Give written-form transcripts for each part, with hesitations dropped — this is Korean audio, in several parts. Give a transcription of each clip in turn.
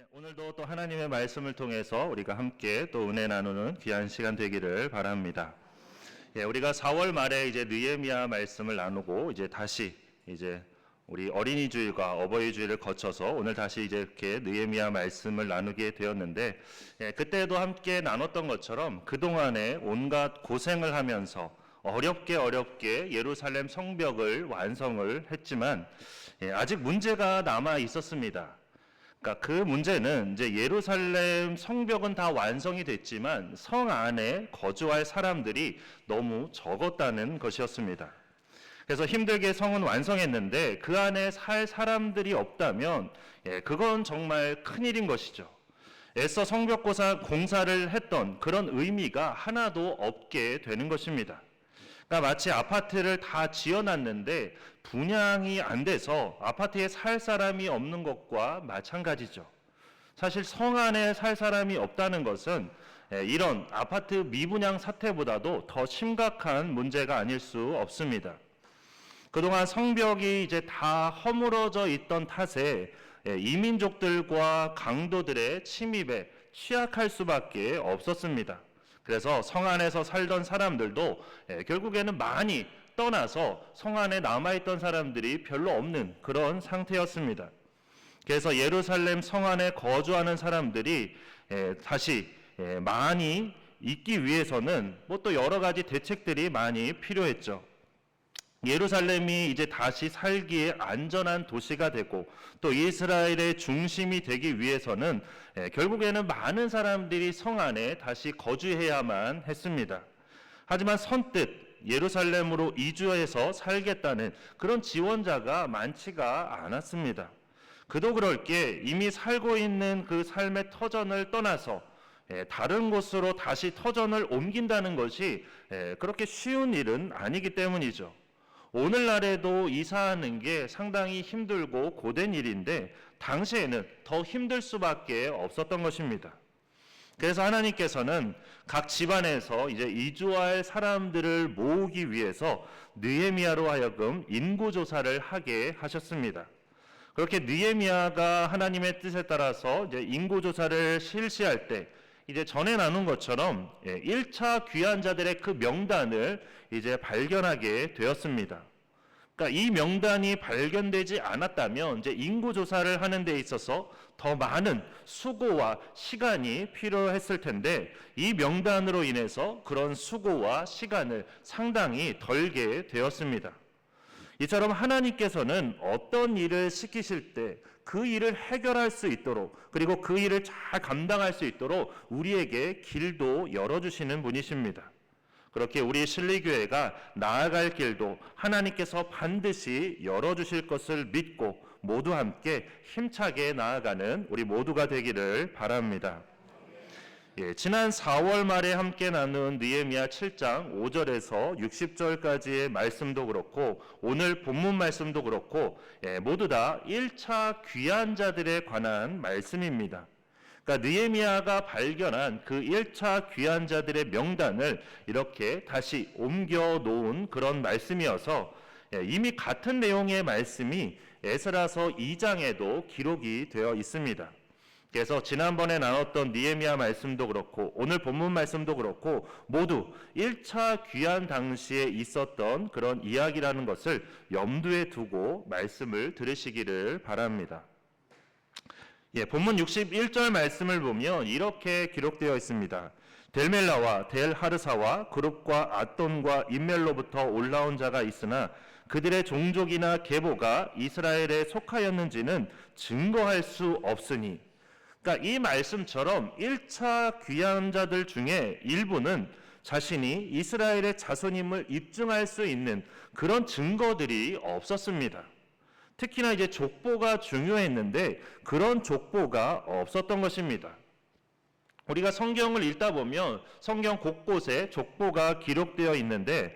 오늘도 또 하나님의 말씀을 통해서 우리가 함께 또 은혜 나누는 귀한 시간 되기를 바랍니다. 우리가 4월 말에 이제 느헤미야 말씀을 나누고 이제 다시 이제 우리 어린이 주일과 어버이 주일을 거쳐서 오늘 다시 이제 이렇게 느헤미야 말씀을 나누게 되었는데, 그때도 함께 나눴던 것처럼 그동안에 온갖 고생을 하면서 어렵게 예루살렘 성벽을 완성을 했지만 아직 문제가 남아 있었습니다. 그러니까 그 문제는 이제 예루살렘 성벽은 다 완성이 됐지만 성 안에 거주할 사람들이 너무 적었다는 것이었습니다. 그래서 힘들게 성은 완성했는데 그 안에 살 사람들이 없다면 그건 정말 큰일인 것이죠. 애써 성벽 공사를 했던 그런 의미가 하나도 없게 되는 것입니다. 그러니까 마치 아파트를 다 지어놨는데 분양이 안 돼서 아파트에 살 사람이 없는 것과 마찬가지죠. 사실 성 안에 살 사람이 없다는 것은 이런 아파트 미분양 사태보다도 더 심각한 문제가 아닐 수 없습니다. 그동안 성벽이 이제 다 허물어져 있던 탓에 이민족들과 강도들의 침입에 취약할 수밖에 없었습니다. 그래서 성 안에서 살던 사람들도 결국에는 많이 떠나서 성 안에 남아있던 사람들이 별로 없는 그런 상태였습니다. 그래서 예루살렘 성 안에 거주하는 사람들이 다시 많이 있기 위해서는 뭐 또 여러 가지 대책들이 많이 필요했죠. 예루살렘이 이제 다시 살기에 안전한 도시가 되고 또 이스라엘의 중심이 되기 위해서는 결국에는 많은 사람들이 성 안에 다시 거주해야만 했습니다. 하지만 선뜻 예루살렘으로 이주해서 살겠다는 그런 지원자가 많지가 않았습니다. 그도 그럴 게 이미 살고 있는 그 삶의 터전을 떠나서 다른 곳으로 다시 터전을 옮긴다는 것이 그렇게 쉬운 일은 아니기 때문이죠. 오늘날에도 이사하는 게 상당히 힘들고 고된 일인데 당시에는 더 힘들 수밖에 없었던 것입니다. 그래서 하나님께서는 각 집안에서 이제 이주할 사람들을 모으기 위해서 느헤미야로 하여금 인구조사를 하게 하셨습니다. 그렇게 느헤미야가 하나님의 뜻에 따라서 이제 인구조사를 실시할 때 이제 전에 나눈 것처럼 1차 귀환자들의 그 명단을 이제 발견하게 되었습니다. 그러니까 이 명단이 발견되지 않았다면 이제 인구조사를 하는 데 있어서 더 많은 수고와 시간이 필요했을 텐데 이 명단으로 인해서 그런 수고와 시간을 상당히 덜게 되었습니다. 이처럼 하나님께서는 어떤 일을 시키실 때 그 일을 해결할 수 있도록 그리고 그 일을 잘 감당할 수 있도록 우리에게 길도 열어주시는 분이십니다. 그렇게 우리 실리교회가 나아갈 길도 하나님께서 반드시 열어주실 것을 믿고 모두 함께 힘차게 나아가는 우리 모두가 되기를 바랍니다. 지난 4월 말에 함께 나눈 느헤미야 7장 5절에서 60절까지의 말씀도 그렇고 오늘 본문 말씀도 그렇고 모두 다 1차 귀환자들에 관한 말씀입니다. 그러니까 느헤미야가 발견한 그 1차 귀환자들의 명단을 이렇게 다시 옮겨 놓은 그런 말씀이어서 이미 같은 내용의 말씀이 에스라서 2장에도 기록이 되어 있습니다. 그래서 지난번에 나눴던 느헤미야 말씀도 그렇고 오늘 본문 말씀도 그렇고 모두 1차 귀환 당시에 있었던 그런 이야기라는 것을 염두에 두고 말씀을 들으시기를 바랍니다. 본문 61절 말씀을 보면 이렇게 기록되어 있습니다. 델멜라와 델하르사와 그룹과 앗돈과 인멜로부터 올라온 자가 있으나 그들의 종족이나 계보가 이스라엘에 속하였는지는 증거할 수 없으니. 그러니까 이 말씀처럼 1차 귀환자들 중에 일부는 자신이 이스라엘의 자손임을 입증할 수 있는 그런 증거들이 없었습니다. 특히나 이제 족보가 중요했는데 그런 족보가 없었던 것입니다. 우리가 성경을 읽다 보면 성경 곳곳에 족보가 기록되어 있는데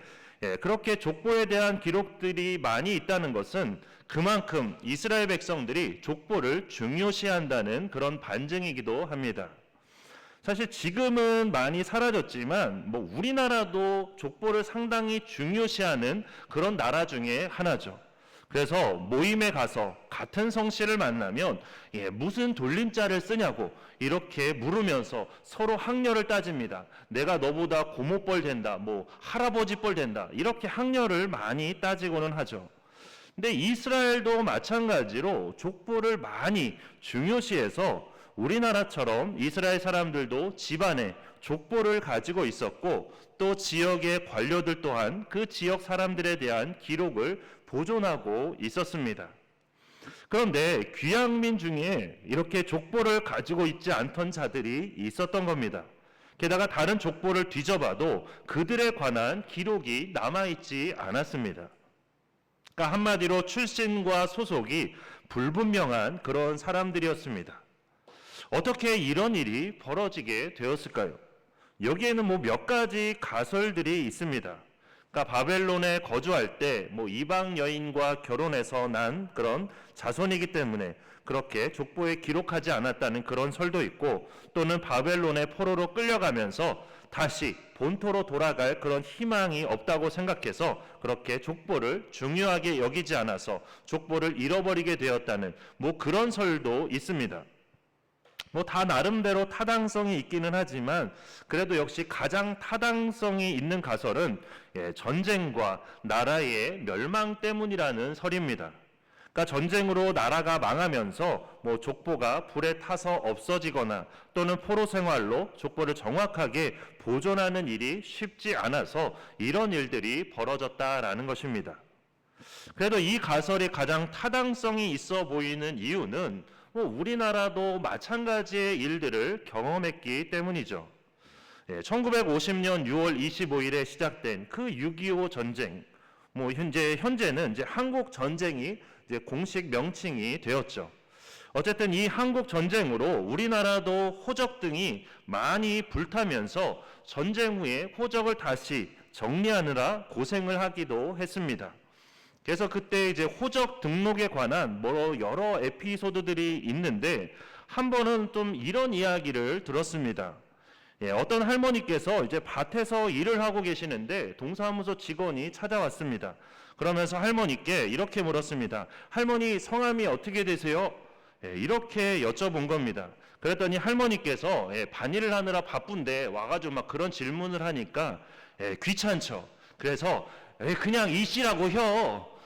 그렇게 족보에 대한 기록들이 많이 있다는 것은 그만큼 이스라엘 백성들이 족보를 중요시한다는 그런 반증이기도 합니다. 사실 지금은 많이 사라졌지만 우리나라도 족보를 상당히 중요시하는 그런 나라 중에 하나죠. 그래서 모임에 가서 같은 성씨를 만나면 무슨 돌림자를 쓰냐고 이렇게 물으면서 서로 학렬을 따집니다. 내가 너보다 고모뻘 된다, 뭐 할아버지뻘 된다, 이렇게 학렬을 많이 따지고는 하죠. 근데 이스라엘도 마찬가지로 족보를 많이 중요시해서 우리나라처럼 이스라엘 사람들도 집안에 족보를 가지고 있었고, 또 지역의 관료들 또한 그 지역 사람들에 대한 기록을 보존하고 있었습니다. 그런데 귀양민 중에 이렇게 족보를 가지고 있지 않던 자들이 있었던 겁니다. 게다가 다른 족보를 뒤져봐도 그들에 관한 기록이 남아있지 않았습니다. 그러니까 한마디로 출신과 소속이 불분명한 그런 사람들이었습니다. 어떻게 이런 일이 벌어지게 되었을까요? 여기에는 몇 가지 가설들이 있습니다. 그러니까 바벨론에 거주할 때 이방 여인과 결혼해서 난 그런 자손이기 때문에 그렇게 족보에 기록하지 않았다는 그런 설도 있고, 또는 바벨론의 포로로 끌려가면서 다시 본토로 돌아갈 그런 희망이 없다고 생각해서 그렇게 족보를 중요하게 여기지 않아서 족보를 잃어버리게 되었다는 그런 설도 있습니다. 다 나름대로 타당성이 있기는 하지만 그래도 역시 가장 타당성이 있는 가설은 전쟁과 나라의 멸망 때문이라는 설입니다. 그러니까 전쟁으로 나라가 망하면서 족보가 불에 타서 없어지거나 또는 포로 생활로 족보를 정확하게 보존하는 일이 쉽지 않아서 이런 일들이 벌어졌다라는 것입니다. 그래도 이 가설이 가장 타당성이 있어 보이는 이유는 우리나라도 마찬가지의 일들을 경험했기 때문이죠. 1950년 6월 25일에 시작된 그 6.25 전쟁, 현재는 이제 한국 전쟁이 이제 공식 명칭이 되었죠. 어쨌든 이 한국 전쟁으로 우리나라도 호적 등이 많이 불타면서 전쟁 후에 호적을 다시 정리하느라 고생을 하기도 했습니다. 그래서 그때 이제 호적 등록에 관한 여러 에피소드들이 있는데, 한 번은 좀 이런 이야기를 들었습니다. 어떤 할머니께서 이제 밭에서 일을 하고 계시는데 동사무소 직원이 찾아왔습니다. 그러면서 할머니께 이렇게 물었습니다. 할머니 성함이 어떻게 되세요? 이렇게 여쭤본 겁니다. 그랬더니 할머니께서 반일을 하느라 바쁜데 와가지고 막 그런 질문을 하니까 귀찮죠. 그래서 그냥 이씨라고 혀.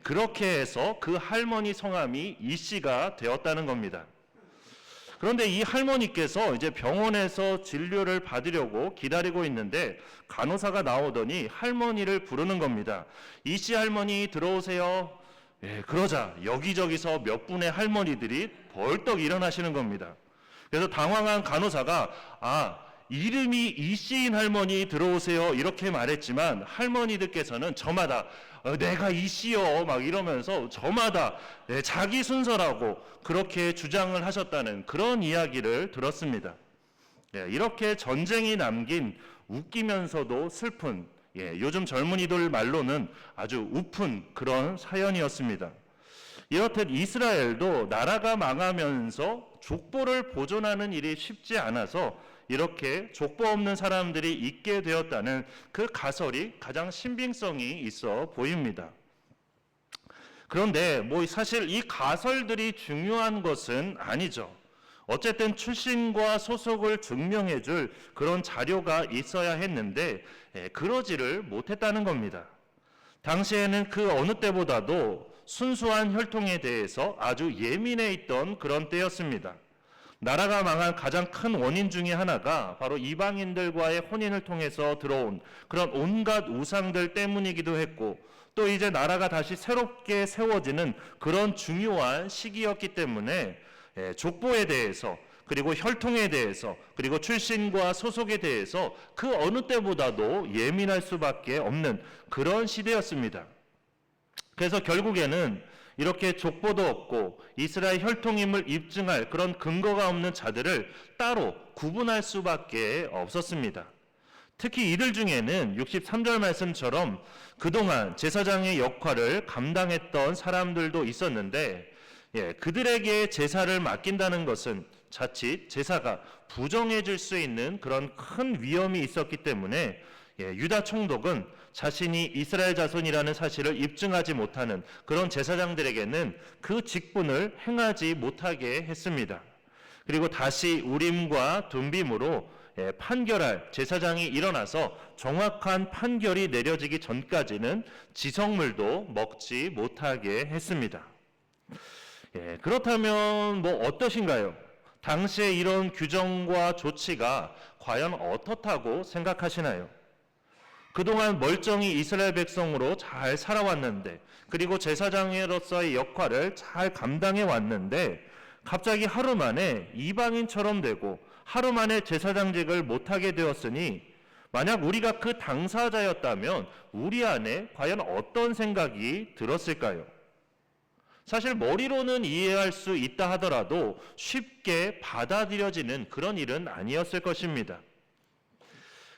그렇게 해서 그 할머니 성함이 이씨가 되었다는 겁니다. 그런데 이 할머니께서 이제 병원에서 진료를 받으려고 기다리고 있는데 간호사가 나오더니 할머니를 부르는 겁니다. 이씨 할머니 들어오세요. 그러자 여기저기서 몇 분의 할머니들이 벌떡 일어나시는 겁니다. 그래서 당황한 간호사가 이름이 이씨인 할머니 들어오세요 이렇게 말했지만, 할머니들께서는 저마다 내가 이씨요 막 이러면서 저마다 자기 순서라고 그렇게 주장을 하셨다는 그런 이야기를 들었습니다. 이렇게 전쟁이 남긴 웃기면서도 슬픈, 요즘 젊은이들 말로는 아주 우픈 그런 사연이었습니다. 이렇듯 이스라엘도 나라가 망하면서 족보를 보존하는 일이 쉽지 않아서 이렇게 족보 없는 사람들이 있게 되었다는 그 가설이 가장 신빙성이 있어 보입니다. 그런데 사실 이 가설들이 중요한 것은 아니죠. 어쨌든 출신과 소속을 증명해 줄 그런 자료가 있어야 했는데 그러지를 못했다는 겁니다. 당시에는 그 어느 때보다도 순수한 혈통에 대해서 아주 예민해 있던 그런 때였습니다. 나라가 망한 가장 큰 원인 중에 하나가 바로 이방인들과의 혼인을 통해서 들어온 그런 온갖 우상들 때문이기도 했고, 또 이제 나라가 다시 새롭게 세워지는 그런 중요한 시기였기 때문에 족보에 대해서, 그리고 혈통에 대해서, 그리고 출신과 소속에 대해서 그 어느 때보다도 예민할 수밖에 없는 그런 시대였습니다. 그래서 결국에는 이렇게 족보도 없고 이스라엘 혈통임을 입증할 그런 근거가 없는 자들을 따로 구분할 수밖에 없었습니다. 특히 이들 중에는 63절 말씀처럼 그동안 제사장의 역할을 감당했던 사람들도 있었는데, 그들에게 제사를 맡긴다는 것은 자칫 제사가 부정해질 수 있는 그런 큰 위험이 있었기 때문에 유다 총독은 자신이 이스라엘 자손이라는 사실을 입증하지 못하는 그런 제사장들에게는 그 직분을 행하지 못하게 했습니다. 그리고 다시 우림과 둠빔으로 판결할 제사장이 일어나서 정확한 판결이 내려지기 전까지는 지성물도 먹지 못하게 했습니다. 그렇다면 어떠신가요? 당시에 이런 규정과 조치가 과연 어떻다고 생각하시나요? 그동안 멀쩡히 이스라엘 백성으로 잘 살아왔는데, 그리고 제사장으로서의 역할을 잘 감당해 왔는데, 갑자기 하루 만에 이방인처럼 되고 하루 만에 제사장직을 못하게 되었으니, 만약 우리가 그 당사자였다면 우리 안에 과연 어떤 생각이 들었을까요? 사실 머리로는 이해할 수 있다 하더라도 쉽게 받아들여지는 그런 일은 아니었을 것입니다.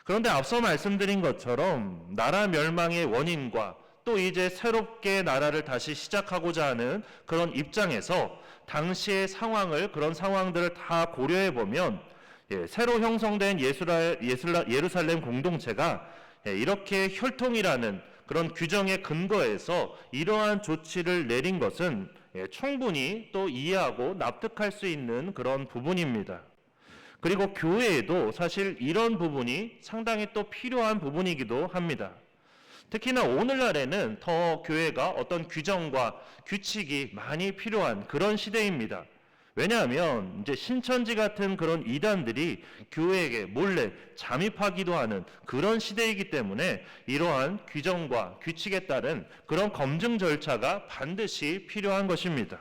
그런데 앞서 말씀드린 것처럼 나라 멸망의 원인과 또 이제 새롭게 나라를 다시 시작하고자 하는 그런 입장에서 당시의 상황을, 그런 상황들을 다 고려해 보면 새로 형성된 예루살렘 공동체가 이렇게 혈통이라는 그런 규정의 근거에서 이러한 조치를 내린 것은 충분히 또 이해하고 납득할 수 있는 그런 부분입니다. 그리고 교회에도 사실 이런 부분이 상당히 또 필요한 부분이기도 합니다. 특히나 오늘날에는 더 교회가 어떤 규정과 규칙이 많이 필요한 그런 시대입니다. 왜냐하면 이제 신천지 같은 그런 이단들이 교회에게 몰래 잠입하기도 하는 그런 시대이기 때문에 이러한 규정과 규칙에 따른 그런 검증 절차가 반드시 필요한 것입니다.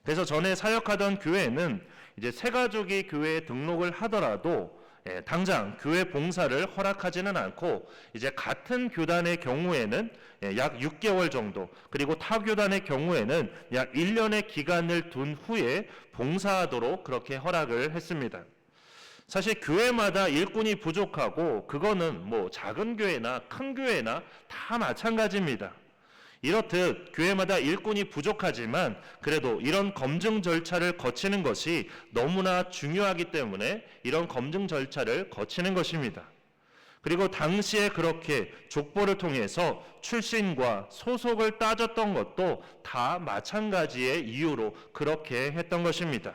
그래서 전에 사역하던 교회는 이제 새가족이 교회에 등록을 하더라도 당장 교회 봉사를 허락하지는 않고 이제 같은 교단의 경우에는 약 6개월 정도, 그리고 타 교단의 경우에는 약 1년의 기간을 둔 후에 봉사하도록 그렇게 허락을 했습니다. 사실 교회마다 일꾼이 부족하고 그거는 작은 교회나 큰 교회나 다 마찬가지입니다. 이렇듯 교회마다 일꾼이 부족하지만 그래도 이런 검증 절차를 거치는 것이 너무나 중요하기 때문에 이런 검증 절차를 거치는 것입니다. 그리고 당시에 그렇게 족보를 통해서 출신과 소속을 따졌던 것도 다 마찬가지의 이유로 그렇게 했던 것입니다.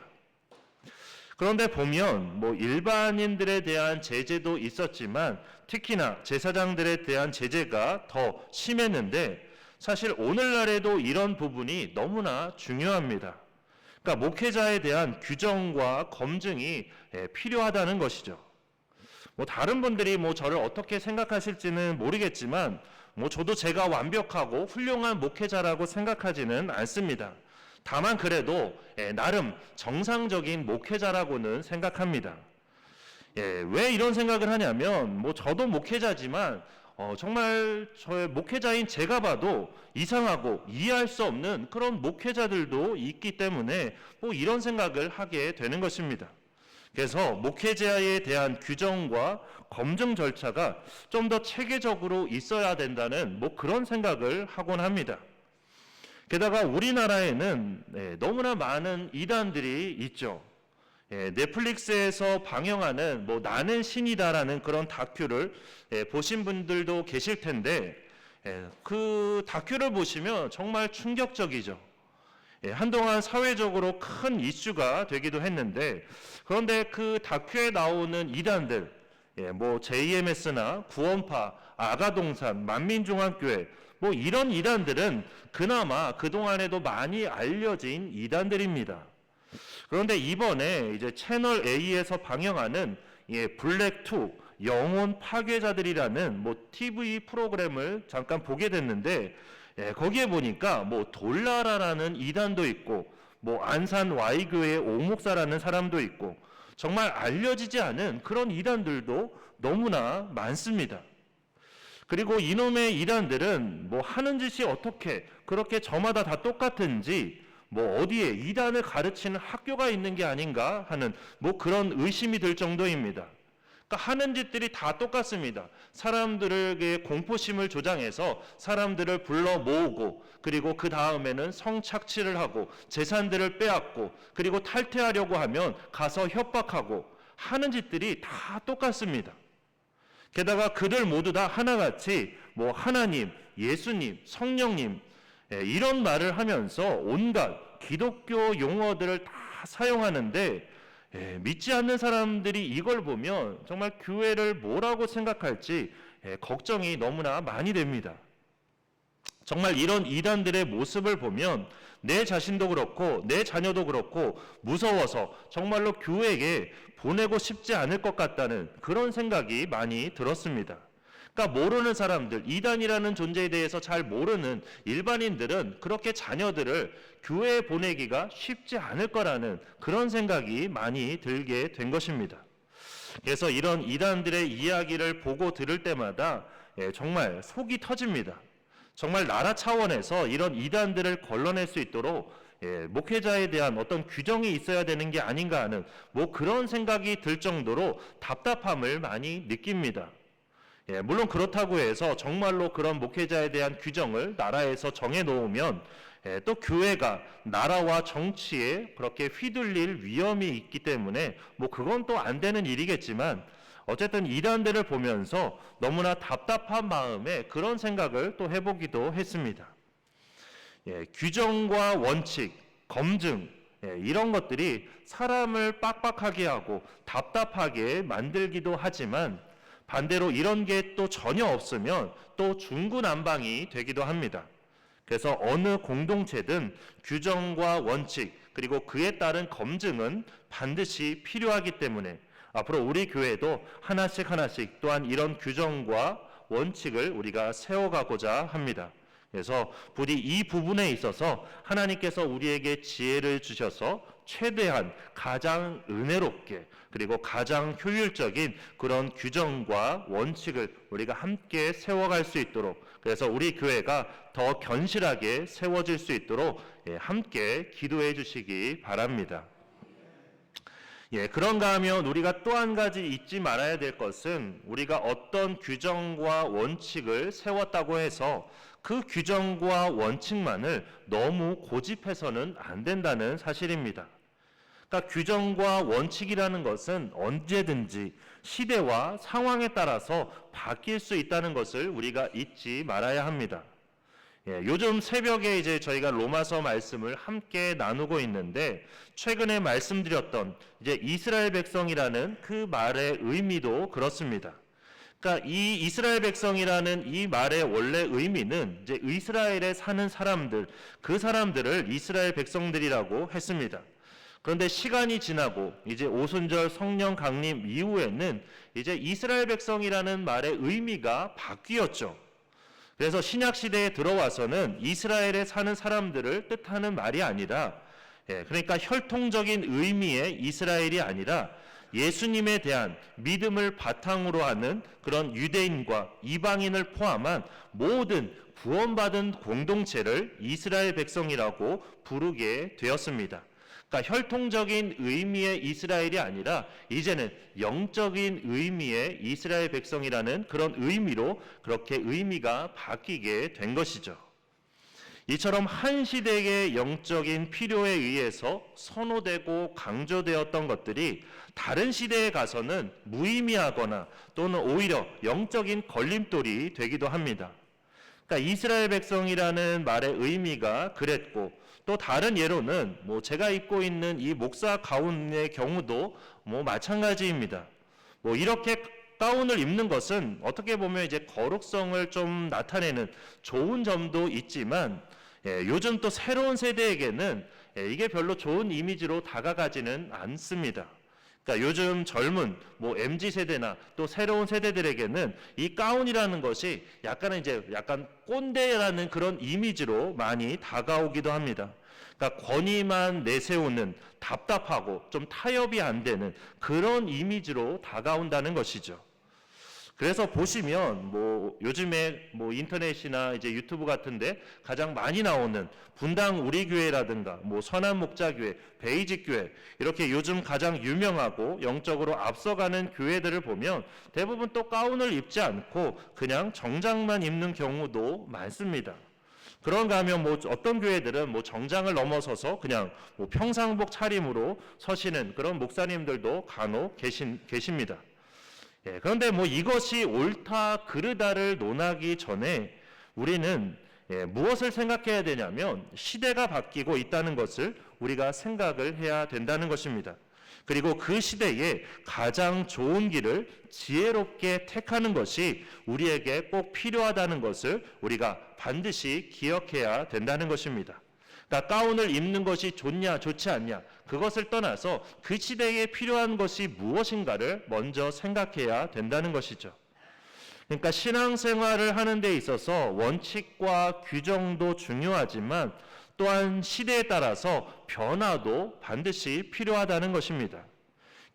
그런데 보면 일반인들에 대한 제재도 있었지만 특히나 제사장들에 대한 제재가 더 심했는데, 사실 오늘날에도 이런 부분이 너무나 중요합니다. 그러니까 목회자에 대한 규정과 검증이 필요하다는 것이죠. 다른 분들이 저를 어떻게 생각하실지는 모르겠지만 저도 제가 완벽하고 훌륭한 목회자라고 생각하지는 않습니다. 다만 그래도 나름 정상적인 목회자라고는 생각합니다. 왜 이런 생각을 하냐면 저도 목회자지만 정말 저의 목회자인 제가 봐도 이상하고 이해할 수 없는 그런 목회자들도 있기 때문에 이런 생각을 하게 되는 것입니다. 그래서 목회자에 대한 규정과 검증 절차가 좀 더 체계적으로 있어야 된다는 그런 생각을 하곤 합니다. 게다가 우리나라에는 너무나 많은 이단들이 있죠. 넷플릭스에서 방영하는 나는 신이다라는 그런 다큐를 보신 분들도 계실 텐데, 그 다큐를 보시면 정말 충격적이죠. 한동안 사회적으로 큰 이슈가 되기도 했는데, 그런데 그 다큐에 나오는 이단들, JMS나 구원파, 아가동산, 만민중앙교회 이런 이단들은 그나마 그동안에도 많이 알려진 이단들입니다. 그런데 이번에 이제 채널 A에서 방영하는 블랙2 영혼 파괴자들이라는 TV 프로그램을 잠깐 보게 됐는데, 거기에 보니까 돌나라라는 이단도 있고 안산 Y교회 오목사라는 사람도 있고 정말 알려지지 않은 그런 이단들도 너무나 많습니다. 그리고 이놈의 이단들은 하는 짓이 어떻게 그렇게 저마다 다 똑같은지 어디에 이단을 가르치는 학교가 있는 게 아닌가 하는 그런 의심이 들 정도입니다. 그러니까 하는 짓들이 다 똑같습니다. 사람들에게 공포심을 조장해서 사람들을 불러 모으고, 그리고 그 다음에는 성착취를 하고 재산들을 빼앗고, 그리고 탈퇴하려고 하면 가서 협박하고, 하는 짓들이 다 똑같습니다. 게다가 그들 모두 다 하나같이 뭐 하나님, 예수님, 성령님 이런 말을 하면서 온갖 기독교 용어들을 다 사용하는데 믿지 않는 사람들이 이걸 보면 정말 교회를 뭐라고 생각할지 걱정이 너무나 많이 됩니다. 정말 이런 이단들의 모습을 보면 내 자신도 그렇고 내 자녀도 그렇고 무서워서 정말로 교회에 보내고 싶지 않을 것 같다는 그런 생각이 많이 들었습니다. 그러니까 모르는 사람들, 이단이라는 존재에 대해서 잘 모르는 일반인들은 그렇게 자녀들을 교회에 보내기가 쉽지 않을 거라는 그런 생각이 많이 들게 된 것입니다. 그래서 이런 이단들의 이야기를 보고 들을 때마다 정말 속이 터집니다. 정말 나라 차원에서 이런 이단들을 걸러낼 수 있도록 목회자에 대한 어떤 규정이 있어야 되는 게 아닌가 하는 뭐 그런 생각이 들 정도로 답답함을 많이 느낍니다. 물론 그렇다고 해서 정말로 그런 목회자에 대한 규정을 나라에서 정해놓으면 또 교회가 나라와 정치에 그렇게 휘둘릴 위험이 있기 때문에 뭐 그건 또 안 되는 일이겠지만 어쨌든 이단들을 보면서 너무나 답답한 마음에 그런 생각을 또 해보기도 했습니다. 규정과 원칙, 검증 이런 것들이 사람을 빡빡하게 하고 답답하게 만들기도 하지만 반대로 이런 게 또 전혀 없으면 또 중구난방이 되기도 합니다. 그래서 어느 공동체든 규정과 원칙 그리고 그에 따른 검증은 반드시 필요하기 때문에 앞으로 우리 교회도 하나씩 또한 이런 규정과 원칙을 우리가 세워가고자 합니다. 그래서 부디 이 부분에 있어서 하나님께서 우리에게 지혜를 주셔서 최대한 가장 은혜롭게 그리고 가장 효율적인 그런 규정과 원칙을 우리가 함께 세워갈 수 있도록 그래서 우리 교회가 더 견실하게 세워질 수 있도록 함께 기도해 주시기 바랍니다. 그런가 하면 우리가 또 한 가지 잊지 말아야 될 것은 우리가 어떤 규정과 원칙을 세웠다고 해서 그 규정과 원칙만을 너무 고집해서는 안 된다는 사실입니다. 그러니까 규정과 원칙이라는 것은 언제든지 시대와 상황에 따라서 바뀔 수 있다는 것을 우리가 잊지 말아야 합니다. 요즘 새벽에 이제 저희가 로마서 말씀을 함께 나누고 있는데 최근에 말씀드렸던 이제 이스라엘 백성이라는 그 말의 의미도 그렇습니다. 그러니까 이 이스라엘 백성이라는 이 말의 원래 의미는 이제 이스라엘에 사는 사람들, 그 사람들을 이스라엘 백성들이라고 했습니다. 그런데 시간이 지나고 이제 오순절 성령 강림 이후에는 이제 이스라엘 백성이라는 말의 의미가 바뀌었죠. 그래서 신약 시대에 들어와서는 이스라엘에 사는 사람들을 뜻하는 말이 아니라 그러니까 혈통적인 의미의 이스라엘이 아니라 예수님에 대한 믿음을 바탕으로 하는 그런 유대인과 이방인을 포함한 모든 구원받은 공동체를 이스라엘 백성이라고 부르게 되었습니다. 그러니까 혈통적인 의미의 이스라엘이 아니라 이제는 영적인 의미의 이스라엘 백성이라는 그런 의미로 그렇게 의미가 바뀌게 된 것이죠. 이처럼 한 시대의 영적인 필요에 의해서 선호되고 강조되었던 것들이 다른 시대에 가서는 무의미하거나 또는 오히려 영적인 걸림돌이 되기도 합니다. 그러니까 이스라엘 백성이라는 말의 의미가 그랬고 또 다른 예로는 뭐 제가 입고 있는 이 목사 가운의 경우도 뭐 마찬가지입니다. 뭐 이렇게 가운을 입는 것은 어떻게 보면 이제 거룩성을 좀 나타내는 좋은 점도 있지만 요즘 또 새로운 세대에게는 이게 별로 좋은 이미지로 다가가지는 않습니다. 그러니까 요즘 젊은 뭐 MZ 세대나 또 새로운 세대들에게는 이 가운이라는 것이 약간 꼰대라는 그런 이미지로 많이 다가오기도 합니다. 그러니까 권위만 내세우는 답답하고 좀 타협이 안 되는 그런 이미지로 다가온다는 것이죠. 그래서 보시면 뭐 요즘에 뭐 인터넷이나 이제 유튜브 같은데 가장 많이 나오는 분당 우리 교회라든가 뭐 선한 목자교회, 베이직 교회 이렇게 요즘 가장 유명하고 영적으로 앞서가는 교회들을 보면 대부분 또 가운을 입지 않고 그냥 정장만 입는 경우도 많습니다. 그런가 하면 뭐 어떤 교회들은 뭐 정장을 넘어서서 그냥 뭐 평상복 차림으로 서시는 그런 목사님들도 간혹 계십니다. 그런데 뭐 이것이 옳다 그르다를 논하기 전에 우리는 무엇을 생각해야 되냐면 시대가 바뀌고 있다는 것을 우리가 생각을 해야 된다는 것입니다. 그리고 그 시대에 가장 좋은 길을 지혜롭게 택하는 것이 우리에게 꼭 필요하다는 것을 우리가 반드시 기억해야 된다는 것입니다. 그러니까 가운을 입는 것이 좋냐 좋지 않냐 그것을 떠나서 그 시대에 필요한 것이 무엇인가를 먼저 생각해야 된다는 것이죠. 그러니까 신앙생활을 하는 데 있어서 원칙과 규정도 중요하지만 또한 시대에 따라서 변화도 반드시 필요하다는 것입니다.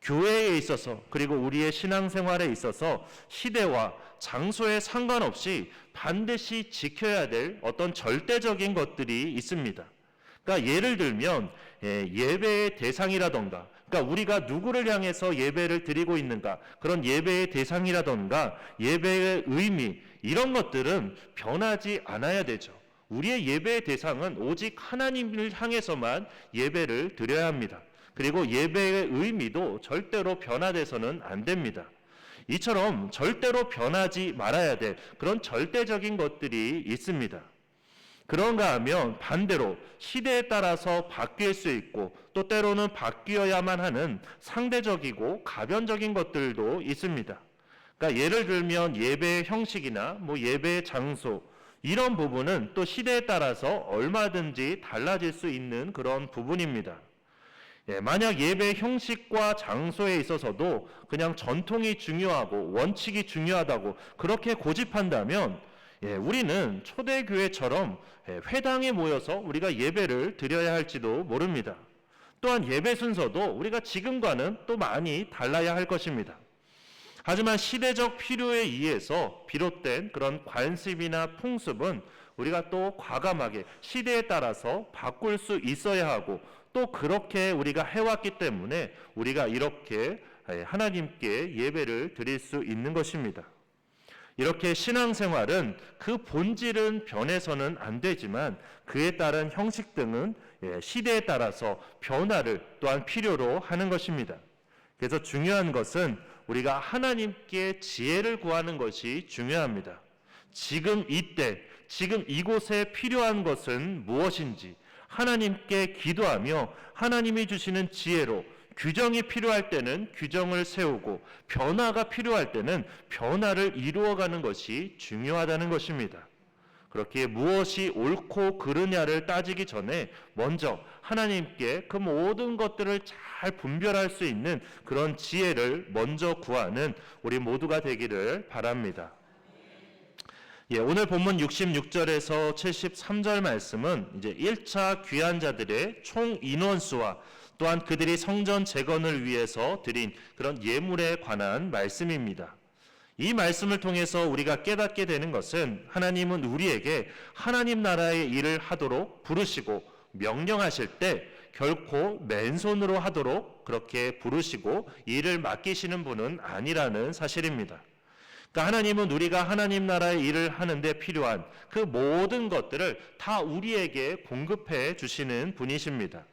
교회에 있어서 그리고 우리의 신앙생활에 있어서 시대와 장소에 상관없이 반드시 지켜야 될 어떤 절대적인 것들이 있습니다. 그러니까 예를 들면 예배의 대상이라던가 그러니까 우리가 누구를 향해서 예배를 드리고 있는가 그런 예배의 대상이라던가 예배의 의미 이런 것들은 변하지 않아야 되죠. 우리의 예배의 대상은 오직 하나님을 향해서만 예배를 드려야 합니다. 그리고 예배의 의미도 절대로 변화돼서는 안 됩니다. 이처럼 절대로 변하지 말아야 될 그런 절대적인 것들이 있습니다. 그런가 하면 반대로 시대에 따라서 바뀔 수 있고 또 때로는 바뀌어야만 하는 상대적이고 가변적인 것들도 있습니다. 그러니까 예를 들면 예배의 형식이나 예배의 장소 이런 부분은 또 시대에 따라서 얼마든지 달라질 수 있는 그런 부분입니다. 만약 예배 형식과 장소에 있어서도 그냥 전통이 중요하고 원칙이 중요하다고 그렇게 고집한다면 우리는 초대교회처럼 회당에 모여서 우리가 예배를 드려야 할지도 모릅니다. 또한 예배 순서도 우리가 지금과는 또 많이 달라야 할 것입니다. 하지만 시대적 필요에 의해서 비롯된 그런 관습이나 풍습은 우리가 또 과감하게 시대에 따라서 바꿀 수 있어야 하고 또 그렇게 우리가 해왔기 때문에 우리가 이렇게 하나님께 예배를 드릴 수 있는 것입니다. 이렇게 신앙생활은 그 본질은 변해서는 안 되지만 그에 따른 형식 등은 시대에 따라서 변화를 또한 필요로 하는 것입니다. 그래서 중요한 것은 우리가 하나님께 지혜를 구하는 것이 중요합니다. 지금 이때, 지금 이곳에 필요한 것은 무엇인지 하나님께 기도하며 하나님이 주시는 지혜로 규정이 필요할 때는 규정을 세우고 변화가 필요할 때는 변화를 이루어가는 것이 중요하다는 것입니다. 그렇게 무엇이 옳고 그르냐를 따지기 전에 먼저 하나님께 그 모든 것들을 잘 분별할 수 있는 그런 지혜를 먼저 구하는 우리 모두가 되기를 바랍니다. 오늘 본문 66절에서 73절 말씀은 이제 1차 귀한 자들의 총 인원수와 또한 그들이 성전 재건을 위해서 드린 그런 예물에 관한 말씀입니다. 이 말씀을 통해서 우리가 깨닫게 되는 것은 하나님은 우리에게 하나님 나라의 일을 하도록 부르시고 명령하실 때 결코 맨손으로 하도록 그렇게 부르시고 일을 맡기시는 분은 아니라는 사실입니다. 그러니까 하나님은 우리가 하나님 나라의 일을 하는데 필요한 그 모든 것들을 다 우리에게 공급해 주시는 분이십니다.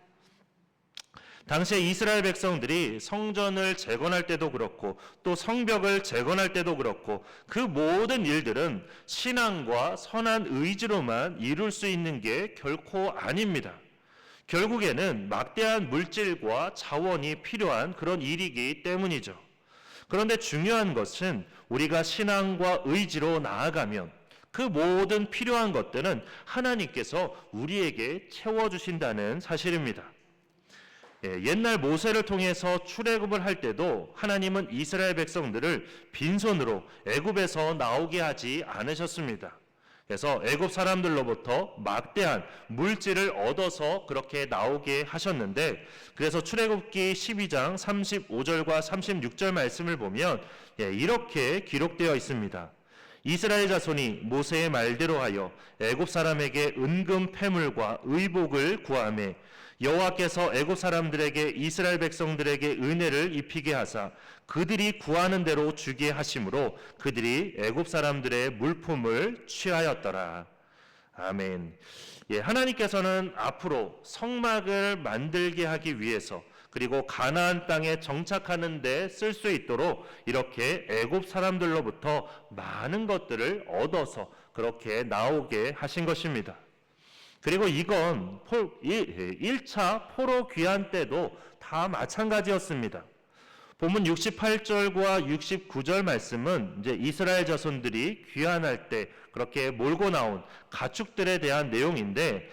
당시에 이스라엘 백성들이 성전을 재건할 때도 그렇고 또 성벽을 재건할 때도 그렇고 그 모든 일들은 신앙과 선한 의지로만 이룰 수 있는 게 결코 아닙니다. 결국에는 막대한 물질과 자원이 필요한 그런 일이기 때문이죠. 그런데 중요한 것은 우리가 신앙과 의지로 나아가면 그 모든 필요한 것들은 하나님께서 우리에게 채워주신다는 사실입니다. 옛날 모세를 통해서 출애굽을 할 때도 하나님은 이스라엘 백성들을 빈손으로 애굽에서 나오게 하지 않으셨습니다. 그래서 애굽 사람들로부터 막대한 물질을 얻어서 그렇게 나오게 하셨는데 그래서 출애굽기 12장 35절과 36절 말씀을 보면 이렇게 기록되어 있습니다. 이스라엘 자손이 모세의 말대로 하여 애굽 사람에게 은금 패물과 의복을 구하매 여호와께서 애굽 사람들에게 이스라엘 백성들에게 은혜를 입히게 하사 그들이 구하는 대로 주게 하심으로 그들이 애굽 사람들의 물품을 취하였더라. 아멘. 하나님께서는 앞으로 성막을 만들게 하기 위해서 그리고 가나안 땅에 정착하는 데 쓸 수 있도록 이렇게 애굽 사람들로부터 많은 것들을 얻어서 그렇게 나오게 하신 것입니다. 그리고 이건 1차 포로 귀환 때도 다 마찬가지였습니다. 본문 68절과 69절 말씀은 이제 이스라엘 자손들이 귀환할 때 그렇게 몰고 나온 가축들에 대한 내용인데,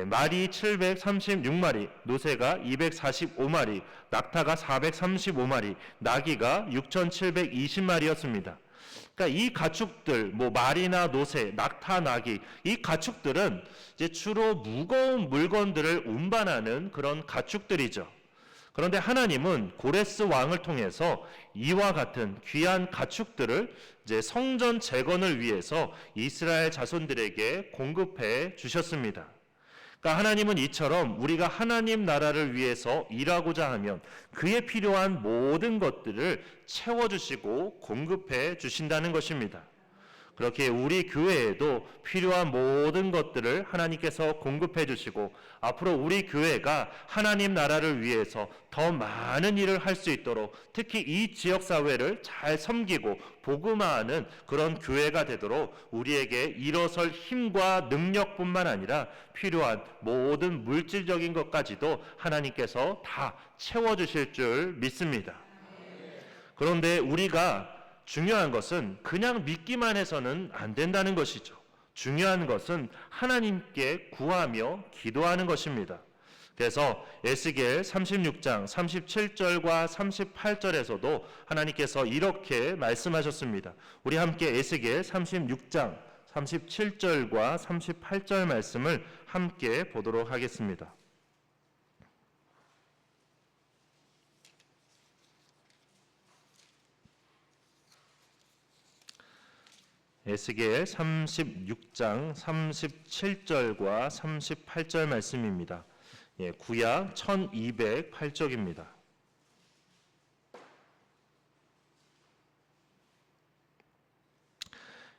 말이 736마리, 노새가 245마리, 낙타가 435마리, 나귀가 6720마리였습니다. 그러니까 이 가축들, 말이나 노새, 낙타, 나귀, 이 가축들은 이제 주로 무거운 물건들을 운반하는 그런 가축들이죠. 그런데 하나님은 고레스 왕을 통해서 이와 같은 귀한 가축들을 이제 성전 재건을 위해서 이스라엘 자손들에게 공급해 주셨습니다. 그러니까 하나님은 이처럼 우리가 하나님 나라를 위해서 일하고자 하면 그에 필요한 모든 것들을 채워주시고 공급해 주신다는 것입니다. 그렇게 우리 교회에도 필요한 모든 것들을 하나님께서 공급해 주시고 앞으로 우리 교회가 하나님 나라를 위해서 더 많은 일을 할 수 있도록, 특히 이 지역사회를 잘 섬기고 복음화하는 그런 교회가 되도록 우리에게 일어설 힘과 능력뿐만 아니라 필요한 모든 물질적인 것까지도 하나님께서 다 채워주실 줄 믿습니다. 그런데 우리가 중요한 것은 그냥 믿기만 해서는 안 된다는 것이죠. 중요한 것은 하나님께 구하며 기도하는 것입니다. 그래서 에스겔 36장 37절과 38절에서도 하나님께서 이렇게 말씀하셨습니다. 우리 함께 에스겔 36장 37절과 38절 말씀을 함께 보도록 하겠습니다. 에스겔 36장 37절과 38절 말씀입니다. 구약 1208쪽입니다.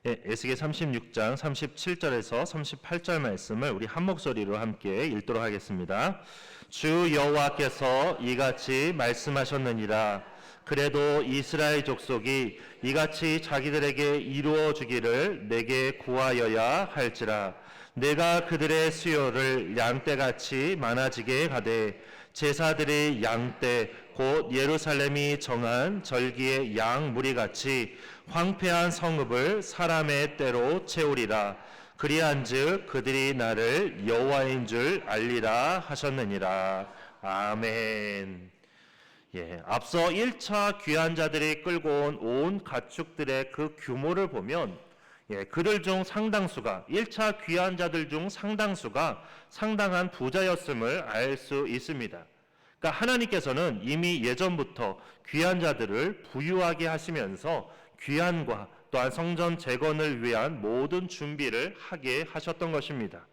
에스겔 36장 37절에서 38절 말씀을 우리 한 목소리로 함께 읽도록 하겠습니다. 주 여호와께서 이같이 말씀하셨느니라. 그래도 이스라엘 족속이 이같이 자기들에게 이루어 주기를 내게 구하여야 할지라. 내가 그들의 수요를 양떼같이 많아지게 하되 제사들의 양떼 곧 예루살렘이 정한 절기의 양 무리같이 황폐한 성읍을 사람의 때로 채우리라. 그리한즉 그들이 나를 여호와인 줄 알리라 하셨느니라. 아멘. 앞서 1차 귀환자들이 끌고 온 가축들의 그 규모를 보면 그들 중 상당수가 1차 귀환자들 중 상당수가 상당한 부자였음을 알 수 있습니다. 그러니까 하나님께서는 이미 예전부터 귀환자들을 부유하게 하시면서 귀환과 또한 성전 재건을 위한 모든 준비를 하게 하셨던 것입니다.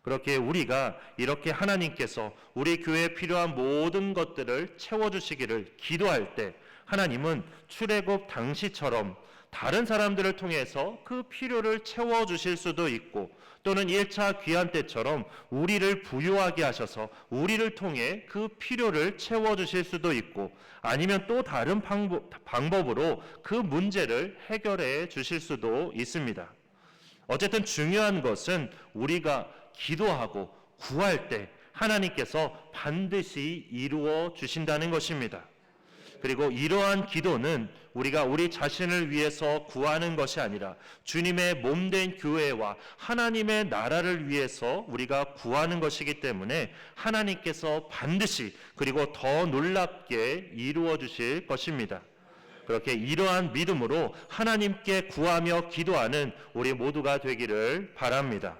그렇게 우리가 이렇게 하나님께서 우리 교회에 필요한 모든 것들을 채워주시기를 기도할 때 하나님은 출애굽 당시처럼 다른 사람들을 통해서 그 필요를 채워주실 수도 있고, 또는 1차 귀환 때처럼 우리를 부유하게 하셔서 우리를 통해 그 필요를 채워주실 수도 있고, 아니면 또 다른 방법으로 그 문제를 해결해 주실 수도 있습니다. 어쨌든 중요한 것은 우리가 기도하고 구할 때 하나님께서 반드시 이루어 주신다는 것입니다. 그리고 이러한 기도는 우리가 우리 자신을 위해서 구하는 것이 아니라 주님의 몸된 교회와 하나님의 나라를 위해서 우리가 구하는 것이기 때문에 하나님께서 반드시 그리고 더 놀랍게 이루어 주실 것입니다. 그렇게 이러한 믿음으로 하나님께 구하며 기도하는 우리 모두가 되기를 바랍니다.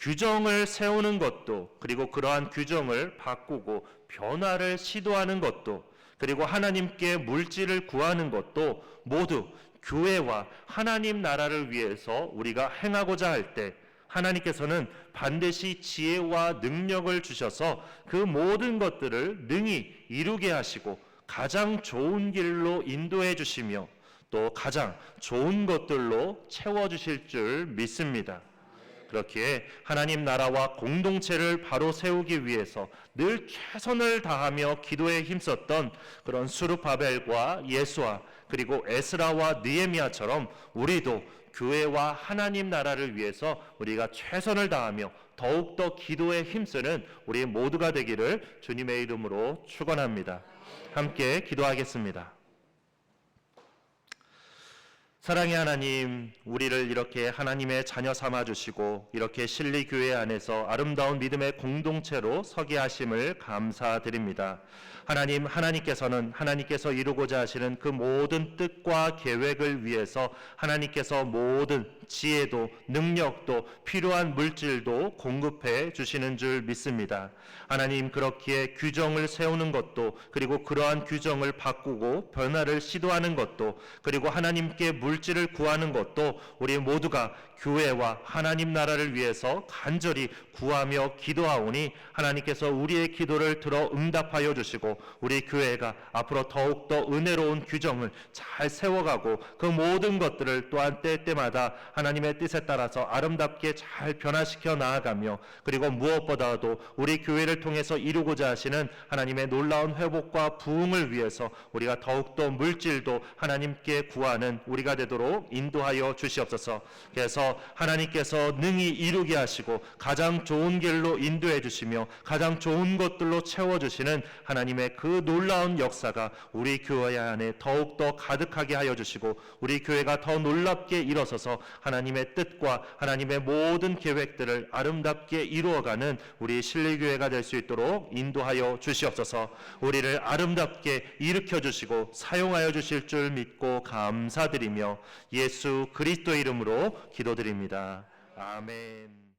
규정을 세우는 것도, 그리고 그러한 규정을 바꾸고 변화를 시도하는 것도, 그리고 하나님께 물질을 구하는 것도 모두 교회와 하나님 나라를 위해서 우리가 행하고자 할 때 하나님께서는 반드시 지혜와 능력을 주셔서 그 모든 것들을 능히 이루게 하시고 가장 좋은 길로 인도해 주시며 또 가장 좋은 것들로 채워주실 줄 믿습니다. 그렇기에 하나님 나라와 공동체를 바로 세우기 위해서 늘 최선을 다하며 기도에 힘썼던 그런 수르바벨과 예수아 그리고 에스라와 느헤미야처럼 우리도 교회와 하나님 나라를 위해서 우리가 최선을 다하며 더욱더 기도에 힘쓰는 우리 모두가 되기를 주님의 이름으로 축원합니다. 함께 기도하겠습니다. 사랑의 하나님, 우리를 이렇게 하나님의 자녀 삼아주시고 이렇게 실리교회 안에서 아름다운 믿음의 공동체로 서게 하심을 감사드립니다. 하나님, 하나님께서 이루고자 하시는 그 모든 뜻과 계획을 위해서 하나님께서 모든 지혜도 능력도 필요한 물질도 공급해 주시는 줄 믿습니다. 하나님, 그렇기에 규정을 세우는 것도 그리고 그러한 규정을 바꾸고 변화를 시도하는 것도 그리고 하나님께 물질을 구하는 것도 우리 모두가 교회와 하나님 나라를 위해서 간절히 구하며 기도하오니 하나님께서 우리의 기도를 들어 응답하여 주시고 우리 교회가 앞으로 더욱더 은혜로운 규정을 잘 세워가고 그 모든 것들을 또한 때때마다 하나님의 뜻에 따라서 아름답게 잘 변화시켜 나아가며 그리고 무엇보다도 우리 교회를 통해서 이루고자 하시는 하나님의 놀라운 회복과 부흥을 위해서 우리가 더욱더 물질도 하나님께 구하는 우리가 되도록 인도하여 주시옵소서. 그래서 하나님께서 능히 이루게 하시고 가장 좋은 길로 인도해 주시며 가장 좋은 것들로 채워주시는 하나님의 그 놀라운 역사가 우리 교회 안에 더욱더 가득하게 하여 주시고 우리 교회가 더 놀랍게 일어서서 하나님의 뜻과 하나님의 모든 계획들을 아름답게 이루어가는 우리 실리교회가 될 수 있도록 인도하여 주시옵소서. 우리를 아름답게 일으켜 주시고 사용하여 주실 줄 믿고 감사드리며 예수 그리스도 이름으로 기도드립니다. 아멘.